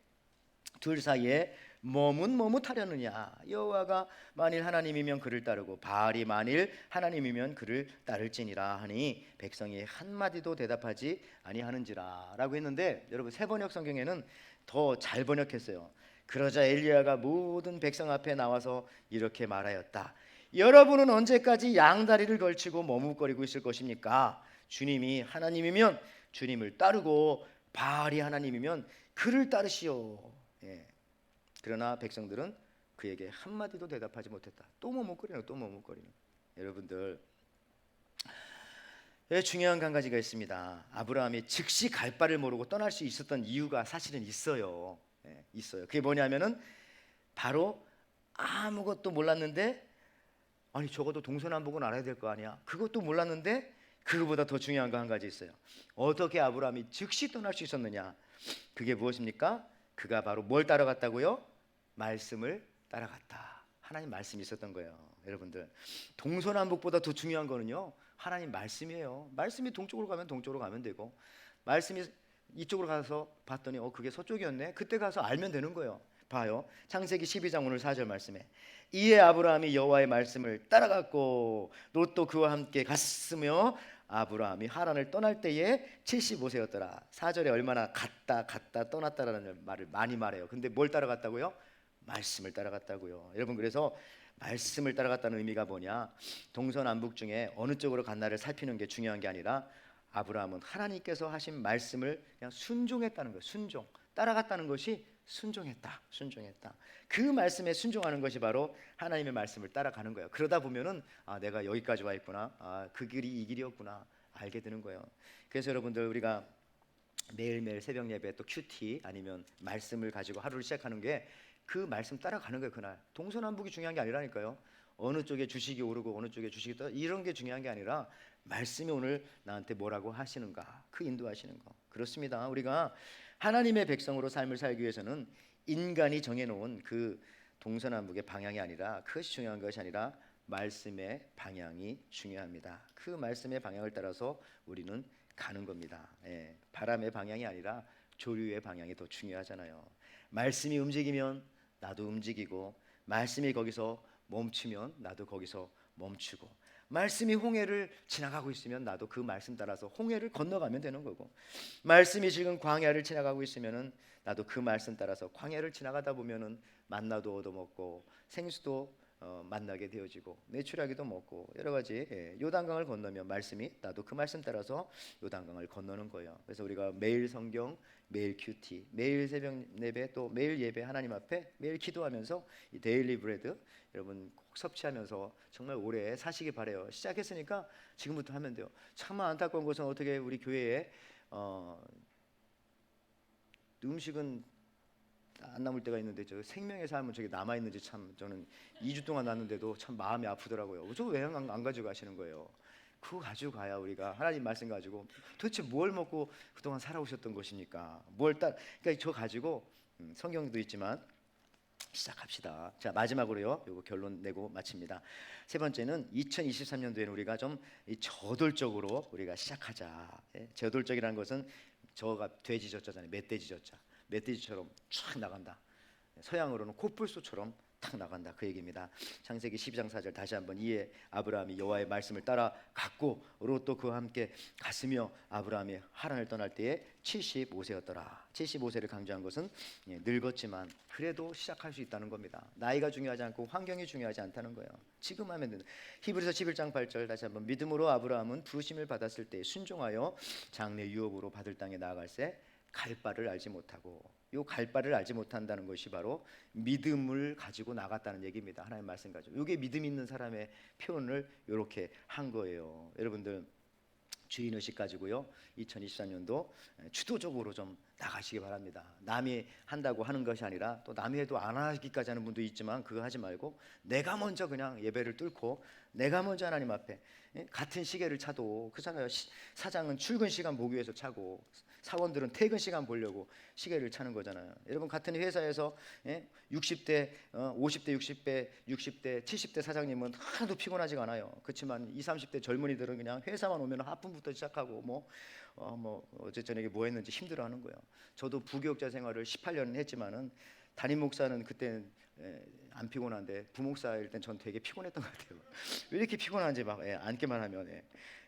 둘 사이에 머뭇하려느냐. 여호와가 만일 하나님이면 그를 따르고 바알이 만일 하나님이면 그를 따를지니라 하니 백성이 한마디도 대답하지 아니하는지라 라고 했는데, 여러분 새번역 성경에는 더 잘 번역했어요. 그러자 엘리야가 모든 백성 앞에 나와서 이렇게 말하였다. 여러분은 언제까지 양다리를 걸치고 머뭇거리고 있을 것입니까? 주님이 하나님이면 주님을 따르고 바알이 하나님이면 그를 따르시오. 그러나 백성들은 그에게 한마디도 대답하지 못했다. 또 머뭇거리는. 여러분들, 중요한 한 가지가 있습니다. 아브라함이 즉시 갈 바를 모르고 떠날 수 있었던 이유가 사실은 있어요. 있어요. 그게 뭐냐면은 바로 아무것도 몰랐는데, 아니 적어도 동서남북은 알아야 될 거 아니야. 그것도 몰랐는데 그거보다 더 중요한 거 한 가지 있어요. 어떻게 아브라함이 즉시 떠날 수 있었느냐? 그게 무엇입니까? 그가 바로 뭘 따라갔다고요? 말씀을 따라갔다. 하나님 말씀이 있었던 거예요. 여러분들, 동서남북보다 더 중요한 거는요 하나님 말씀이에요. 말씀이 동쪽으로 가면 동쪽으로 가면 되고, 말씀이 이쪽으로 가서 봤더니 그게 서쪽이었네. 그때 가서 알면 되는 거예요. 봐요. 창세기 12장 오늘 4절 말씀에 이에 아브라함이 여호와의 말씀을 따라갔고 롯도 그와 함께 갔으며 아브라함이 하란을 떠날 때에 75세였더라. 4절에 얼마나 갔다 떠났다라는 말을 많이 말해요. 근데 뭘 따라갔다고요? 말씀을 따라갔다고요. 여러분, 그래서 말씀을 따라갔다는 의미가 뭐냐? 동서남북 중에 어느 쪽으로 갔나를 살피는 게 중요한 게 아니라 아브라함은 하나님께서 하신 말씀을 그냥 순종했다는 거예요. 순종. 따라갔다는 것이 순종했다. 그 말씀에 순종하는 것이 바로 하나님의 말씀을 따라가는 거예요. 그러다 보면은 내가 여기까지 와 있구나. 그 길이 이 길이었구나 알게 되는 거예요. 그래서 여러분들, 우리가 매일매일 새벽 예배 또 큐티 아니면 말씀을 가지고 하루를 시작하는 게 그 말씀 따라가는 거예요. 그날 동서남북이 중요한 게 아니라니까요. 어느 쪽에 주식이 오르고 어느 쪽에 주식이 떠, 이런 게 중요한 게 아니라 말씀이 오늘 나한테 뭐라고 하시는가, 그 인도하시는 거. 그렇습니다. 우리가 하나님의 백성으로 삶을 살기 위해서는 인간이 정해놓은 그 동서남북의 방향이 아니라, 그것이 중요한 것이 아니라 말씀의 방향이 중요합니다. 그 말씀의 방향을 따라서 우리는 가는 겁니다. 바람의 방향이 아니라 조류의 방향이 더 중요하잖아요. 말씀이 움직이면 나도 움직이고, 말씀이 거기서 멈추면 나도 거기서 멈추고, 말씀이 홍해를 지나가고 있으면 나도 그 말씀 따라서 홍해를 건너가면 되는 거고, 말씀이 지금 광야를 지나가고 있으면은 나도 그 말씀 따라서 광야를 지나가다 보면은 만나도 얻어먹고 생수도 만나게 되어지고 메추라기도 먹고 여러 가지 요단강을 건너면 말씀이 나도 그 말씀 따라서 요단강을 건너는 거예요. 그래서 우리가 매일 성경, 매일 큐티, 매일 새벽 예배, 또 매일 예배 하나님 앞에 매일 기도하면서 이 데일리 브레드 여러분 꼭 섭취하면서 정말 오래 사시기 바래요. 시작했으니까 지금부터 하면 돼요. 참 안타까운 것은 어떻게 우리 교회에 음식은 안 남을 때가 있는데 저 생명의 삶은 저기 남아 있는지 참 저는 2주 동안 났는데도 참 마음이 아프더라고요. 저 왜 안 가지고 가시는 거예요? 그거 가지고 가야 우리가 하나님 말씀 가지고 도대체 뭘 먹고 그동안 살아오셨던 것입니까? 그러니까 저 가지고 성경도 있지만 시작합시다. 자, 마지막으로요. 요거 결론 내고 마칩니다. 세 번째는 2023년도에는 우리가 좀 저돌적으로 우리가 시작하자. 저돌적이라는 것은 저가 돼지 젖자잖아요. 멧돼지 젖자. 멧돼지처럼 쫙 나간다. 서양으로는 코뿔소처럼 탁 나간다 그 얘기입니다. 창세기 12장 4절 다시 한번 이에 아브라함이 여호와의 말씀을 따라 갔고 롯도 그와 함께 갔으며 아브라함이 하란을 떠날 때에 75세였더라. 75세를 강조한 것은 늙었지만 그래도 시작할 수 있다는 겁니다. 나이가 중요하지 않고 환경이 중요하지 않다는 거예요. 지금 하면 된다. 히브리서 11장 8절 다시 한번 믿음으로 아브라함은 부르심을 받았을 때 순종하여 장래 유업으로 받을 땅에 나아갈새 갈 바를 알지 못하고 요 갈 바를 알지 못한다는 것이 바로 믿음을 가지고 나갔다는 얘기입니다. 하나님 말씀 가지고 요게 믿음 있는 사람의 표현을 이렇게 한 거예요. 여러분들 주인의식 가지고요 2024년도 주도적으로 좀 나가시기 바랍니다. 남이 한다고 하는 것이 아니라 또 남이 해도 안 하기까지 하는 분도 있지만 그거 하지 말고 내가 먼저 그냥 예배를 뚫고 내가 먼저 하나님 앞에 같은 시계를 차도 그잖아요. 사장은 출근 시간 보기 위해서 차고 사원들은 퇴근 시간 보려고 시계를 차는 거잖아요. 여러분 같은 회사에서 60대, 50대, 60대, 70대 사장님은 하나도 피곤하지가 않아요. 그렇지만 20, 30대 젊은이들은 그냥 회사만 오면 하품부터 시작하고 어제 저녁에 뭐 했는지 힘들어하는 거예요. 저도 부교육자 생활을 18년 했지만은 담임 목사는 그때 안 피곤한데 부목사일 땐 전 되게 피곤했던 것 같아요. 왜 이렇게 피곤한지 막 앉기만 하면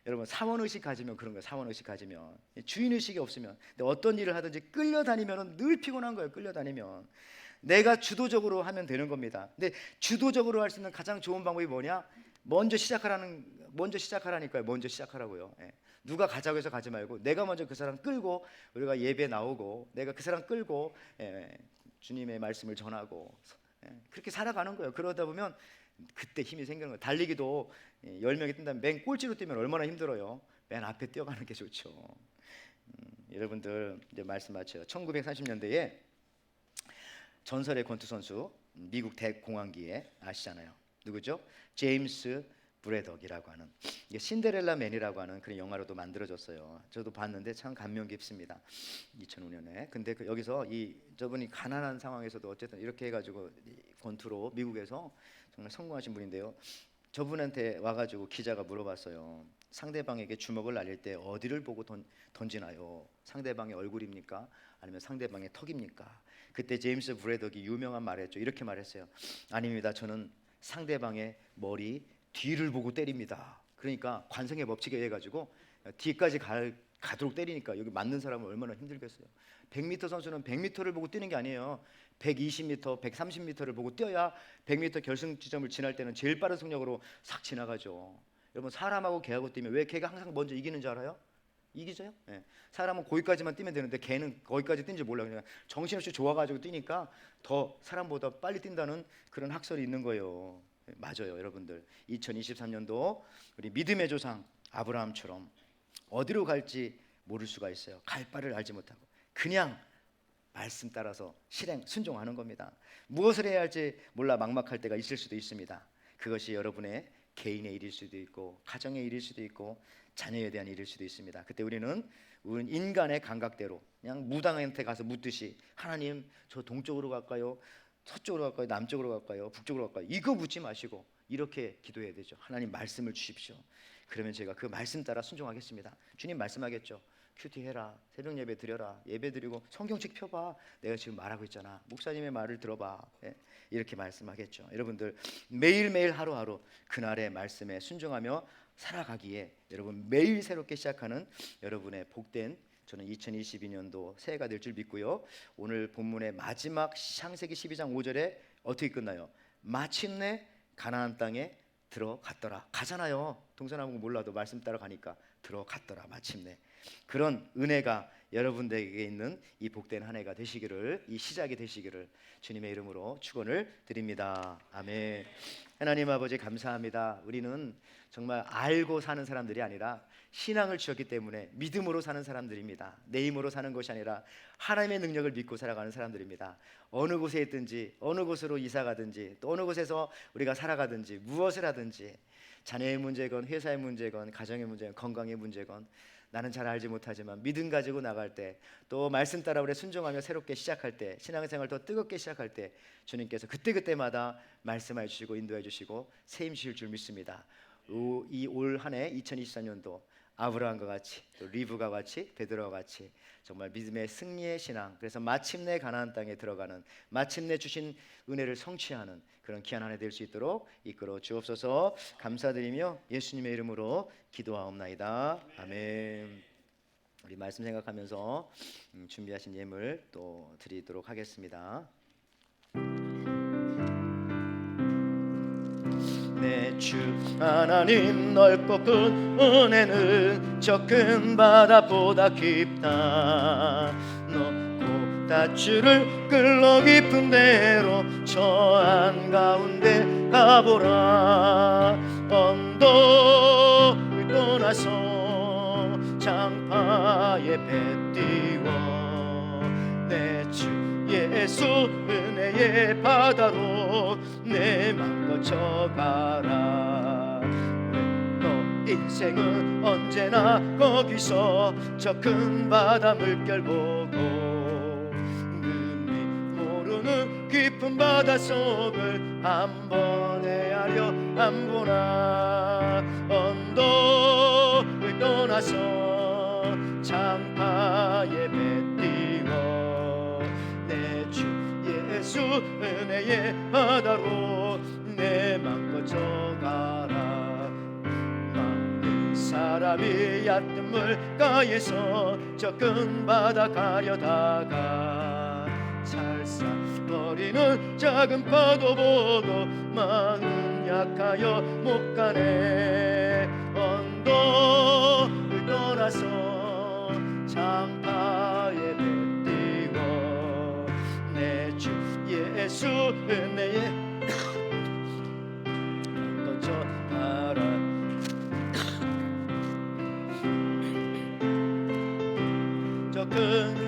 여러분 사원의식 가지면 그런 거예요. 사원의식 가지면 주인의식이 없으면 근데 어떤 일을 하든지 끌려다니면 늘 피곤한 거예요. 끌려다니면 내가 주도적으로 하면 되는 겁니다. 근데 주도적으로 할 수 있는 가장 좋은 방법이 뭐냐? 먼저 시작하라니까요. 먼저 시작하라고요. 누가 가자고 해서 가지 말고 내가 먼저 그 사람 끌고 우리가 예배 나오고 내가 그 사람 끌고 주님의 말씀을 전하고 그렇게 살아가는 거예요. 그러다 보면 그때 힘이 생기는 거예요. 달리기도 10명이 뛴다면 맨 꼴찌로 뛰면 얼마나 힘들어요. 맨 앞에 뛰어가는 게 좋죠. 여러분들 이제 말씀 마쳐요. 1930년대에 전설의 권투 선수 미국 대공황기에 아시잖아요. 누구죠? 제임스 브래덕이라고 하는 신데렐라 맨이라고 하는 그런 영화로도 만들어졌어요. 저도 봤는데 참 감명 깊습니다. 2005년에. 근데 여기서 저분이 가난한 상황에서도 어쨌든 이렇게 해가지고 권투로 미국에서 정말 성공하신 분인데요. 저분한테 와가지고 기자가 물어봤어요. 상대방에게 주먹을 날릴 때 어디를 보고 던지나요? 상대방의 얼굴입니까? 아니면 상대방의 턱입니까? 그때 제임스 브래덕이 유명한 말했죠. 이렇게 말했어요. 아닙니다. 저는 상대방의 머리 뒤를 보고 때립니다. 그러니까 관성의 법칙에 의해 가지고 뒤까지 가도록 때리니까 여기 맞는 사람은 얼마나 힘들겠어요. 100m 선수는 100m를 보고 뛰는 게 아니에요. 120m, 130m를 보고 뛰어야 100m 결승 지점을 지날 때는 제일 빠른 속력으로 싹 지나가죠. 여러분 사람하고 개하고 뛰면 왜 개가 항상 먼저 이기는 줄 알아요? 이기죠? 사람은 거기까지만 뛰면 되는데 개는 거기까지 뛴지 몰라요. 그냥 정신없이 좋아가지고 뛰니까 더 사람보다 빨리 뛴다는 그런 학설이 있는 거예요. 맞아요, 여러분들. 2023년도 우리 믿음의 조상 아브라함처럼 어디로 갈지 모를 수가 있어요. 갈 바를 알지 못하고 그냥 말씀 따라서 순종하는 겁니다. 무엇을 해야 할지 몰라 막막할 때가 있을 수도 있습니다. 그것이 여러분의 개인의 일일 수도 있고 가정의 일일 수도 있고 자녀에 대한 일일 수도 있습니다. 그때 우리는 인간의 감각대로 그냥 무당한테 가서 묻듯이 하나님 저 동쪽으로 갈까요? 서쪽으로 갈까요? 남쪽으로 갈까요? 북쪽으로 갈까요? 이거 묻지 마시고 이렇게 기도해야 되죠. 하나님 말씀을 주십시오. 그러면 제가 그 말씀 따라 순종하겠습니다. 주님 말씀하겠죠. 큐티 해라, 새벽 예배 드려라, 예배 드리고 성경책 펴봐. 내가 지금 말하고 있잖아. 목사님의 말을 들어봐. 이렇게 말씀하겠죠. 여러분들 매일매일 하루하루 그날의 말씀에 순종하며 살아가기에 여러분 매일 새롭게 시작하는 여러분의 복된 저는 2022년도 새해가 될 줄 믿고요. 오늘 본문의 마지막 창세기 12장 5절에 어떻게 끝나요? 마침내 가나안 땅에 들어갔더라. 가잖아요. 동서남북 몰라도 말씀 따라 가니까 들어갔더라. 마침내 그런 은혜가 여러분들에게 있는 이 복된 한 해가 되시기를, 이 시작이 되시기를 주님의 이름으로 축원을 드립니다. 아멘. 하나님 아버지 감사합니다. 우리는 정말 알고 사는 사람들이 아니라 신앙을 주었기 때문에 믿음으로 사는 사람들입니다. 내 힘으로 사는 것이 아니라 하나님의 능력을 믿고 살아가는 사람들입니다. 어느 곳에 있든지, 어느 곳으로 이사 가든지, 또 어느 곳에서 우리가 살아가든지, 무엇을 하든지, 자녀의 문제건 회사의 문제건 가정의 문제건 건강의 문제건 나는 잘 알지 못하지만 믿음 가지고 나갈 때, 또 말씀 따라 우리 순종하며 새롭게 시작할 때, 신앙생활 더 뜨겁게 시작할 때 주님께서 그때그때마다 말씀해 주시고 인도해 주시고 세임 주실 줄 믿습니다. 이 올 한 해 2024년도 아브라함과 같이, 또 리브가 같이, 베드로와 같이 정말 믿음의 승리의 신앙, 그래서 마침내 가나안 땅에 들어가는, 마침내 주신 은혜를 성취하는 그런 귀한 한 해 될 수 있도록 이끌어 주옵소서. 감사드리며 예수님의 이름으로 기도하옵나이다. 아멘. 우리 말씀 생각하면서 준비하신 예물 또 드리도록 하겠습니다. 내 주 하나님 넓고 큰 은혜는 저 큰 바다보다 깊다. 높고 다추를 끌러 깊은 데로 저 한가운데 가보라. 언덕을 떠나서 장파에 배 띄워 내 주 예수 은혜의 바다로 내 맘 거쳐가라. 너 인생은 언제나 거기서 저 큰 바다 물결 보고 눈이 모르는 깊은 바다 속을 한 번 헤아려 안 보나. 언덕을 떠나서 장파에 배 띄워 내 주 예수 은혜의 바다로 내 맘 거쳐가라. 많은 사람이 얕은 물가에서 저 큰 바다 가려다가 찰싹거리는 작은 파도 보고 마음 약하여 못 가네. 언덕을 떠나서 장파에 배 띄워 내 주 예수 은혜의 거쳐가라. 저 큰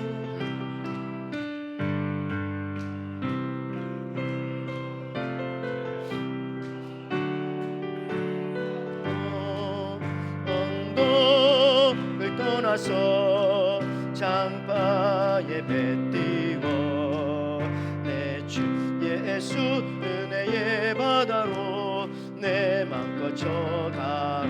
언덕을 떠나서 장파에 배 띄워 내 주 예수 은혜의 바다로 내 맘 거쳐가라.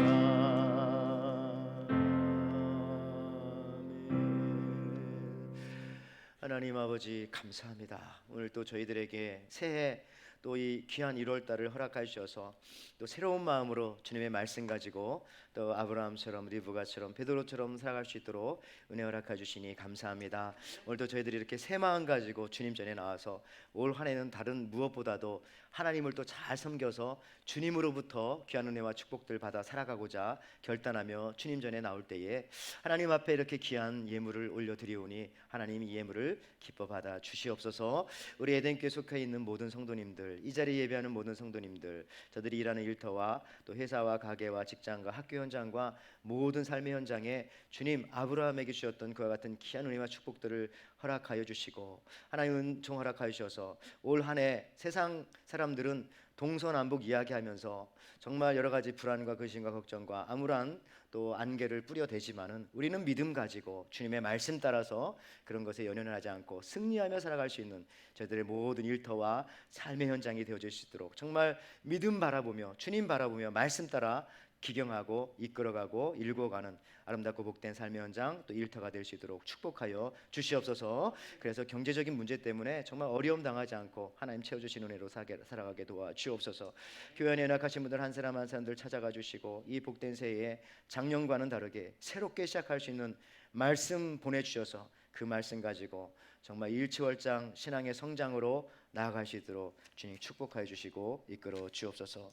하나님 아버지 감사합니다. 오늘 또 저희들에게 새해 또 이 귀한 1월 달을 허락해 주셔서 또 새로운 마음으로 주님의 말씀 가지고 또 아브라함처럼 리브가처럼 베드로처럼 살아갈 수 있도록 은혜 허락해 주시니 감사합니다. 오늘도 저희들이 이렇게 새 마음 가지고 주님 전에 나와서 올 한 해는 다른 무엇보다도 하나님을 또 잘 섬겨서 주님으로부터 귀한 은혜와 축복들 받아 살아가고자 결단하며 주님 전에 나올 때에 하나님 앞에 이렇게 귀한 예물을 올려드리오니 하나님 이 예물을 기뻐 받아 주시옵소서. 우리 에덴교회 속해 있는 모든 성도님들, 이 자리에 예배하는 모든 성도님들, 저들이 일하는 일터와 또 회사와 가게와 직장과 학교 현장과 모든 삶의 현장에 주님 아브라함에게 주셨던 그와 같은 귀한 은혜와 축복들을 허락하여 주시고 하나님 은총 허락하여 주셔서 올 한 해 세상 사람들은 동서남북 이야기하면서 정말 여러 가지 불안과 근심과 걱정과 암울한 또 안개를 뿌려대지만은 우리는 믿음 가지고 주님의 말씀 따라서 그런 것에 연연하지 않고 승리하며 살아갈 수 있는 저희들의 모든 일터와 삶의 현장이 되어질 수 있도록 정말 믿음 바라보며 주님 바라보며 말씀 따라 기경하고 이끌어가고 일궈가는 아름답고 복된 삶의 현장 또 일터가 될 수 있도록 축복하여 주시옵소서. 그래서 경제적인 문제 때문에 정말 어려움 당하지 않고 하나님 채워주신 은혜로 살아가게 도와주옵소서. 교회 안에 연약하신 분들 한 사람 한 사람들 찾아가 주시고 이 복된 새해에 작년과는 다르게 새롭게 시작할 수 있는 말씀 보내주셔서 그 말씀 가지고 정말 일치월장 신앙의 성장으로 나아갈 수 있도록 주님 축복하여 주시고 이끌어 주옵소서.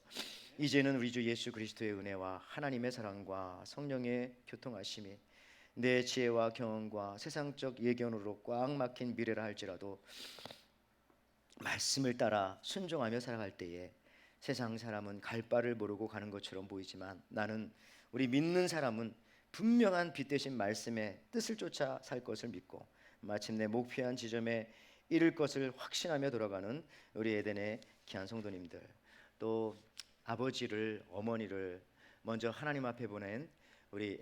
이제는 우리 주 예수 그리스도의 은혜와 하나님의 사랑과 성령의 교통하심이 내 지혜와 경험과 세상적 예견으로 꽉 막힌 미래라 할지라도 말씀을 따라 순종하며 살아갈 때에 세상 사람은 갈 바를 모르고 가는 것처럼 보이지만 나는, 우리 믿는 사람은 분명한 빛 대신 말씀의 뜻을 쫓아 살 것을 믿고 마침내 목표한 지점에 이를 것을 확신하며 돌아가는 우리 에덴의 귀한 성도님들, 또 아버지를 어머니를 먼저 하나님 앞에 보낸 우리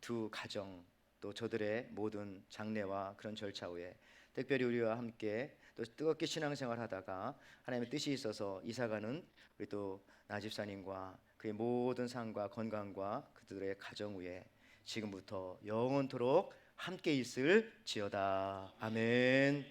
두 가정, 또 저들의 모든 장례와 그런 절차 후에 특별히 우리와 함께 또 뜨겁게 신앙생활 하다가 하나님의 뜻이 있어서 이사가는 우리 또 나집사님과 그의 모든 삶과 건강과 그들의 가정 후에 지금부터 영원토록 함께 있을 지어다. 아멘.